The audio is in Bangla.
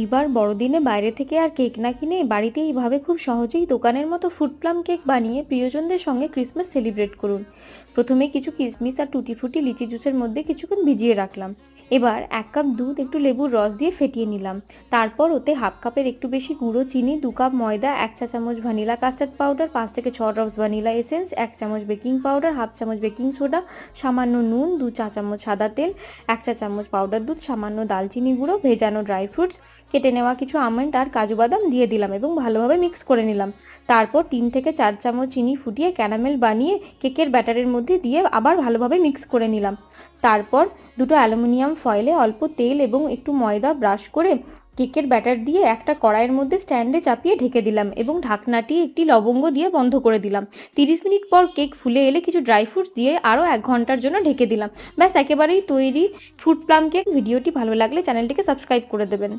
এবার বড়দিনে বাইরে থেকে আর কেক না কিনে বাড়িতে এইভাবে খুব সহজেই দোকানের মতো ফ্রুট প্লাম কেক বানিয়ে প্রিয়জনদের সঙ্গে ক্রিসমাস সেলিব্রেট করুন। প্রথমে কিছু কিশমিশ আর টুটি ফুটি লিচি জুসের মধ্যে কিছুক্ষণ ভিজিয়ে রাখলাম। এবার 1 কাপ দুধ একটু লেবুর রস দিয়ে ফেটিয়ে নিলাম। তারপর ওতে হাফ কাপের একটু বেশি গুঁড়ো চিনি, 2 কাপ ময়দা, 1 চা চামচ ভ্যানিলা কাস্টার্ড পাউডার, 5 থেকে 6 ড্রপস ভ্যানিলা এসেন্স, 1 চামচ বেকিং পাউডার, হাফ চামচ বেকিং সোডা, সামান্য নুন, 2 চা চামচ সাদা তেল, 1 চা চামচ পাউডার দুধ, সামান্য দালচিনি গুঁড়ো, ভেজানো ড্রাই ফ্রুটস, কেটে নেওয়া কিছু আমন্ড আর কাজু বাদাম দিয়ে দিলাম এবং ভালোভাবে মিক্স করে নিলাম। তারপর 3 থেকে 4 চামচ চিনি ফুটিয়ে ক্যারামেল বানিয়ে কেকের ব্যাটারের মধ্যে দিয়ে আবার ভালোভাবে মিক্স করে নিলাম। তারপর দুটো অ্যালুমিনিয়াম ফয়েলে অল্প তেল এবং একটু ময়দা ব্রাশ করে কেকের ব্যাটার দিয়ে একটা কড়াইয়ের মধ্যে স্ট্যান্ডে চাপিয়ে ঢেকে দিলাম এবং ঢাকনাটি একটি লবঙ্গ দিয়ে বন্ধ করে দিলাম। 30 মিনিট পর কেক ফুলে এলে কিছু ড্রাই ফ্রুটস দিয়ে আরও 1 ঘন্টার জন্য ঢেকে দিলাম। ব্যাস, একেবারেই তৈরি ফ্রুট প্লাম কেক। ভিডিওটি ভালো লাগলে চ্যানেলটিকে সাবস্ক্রাইব করে দেবেন।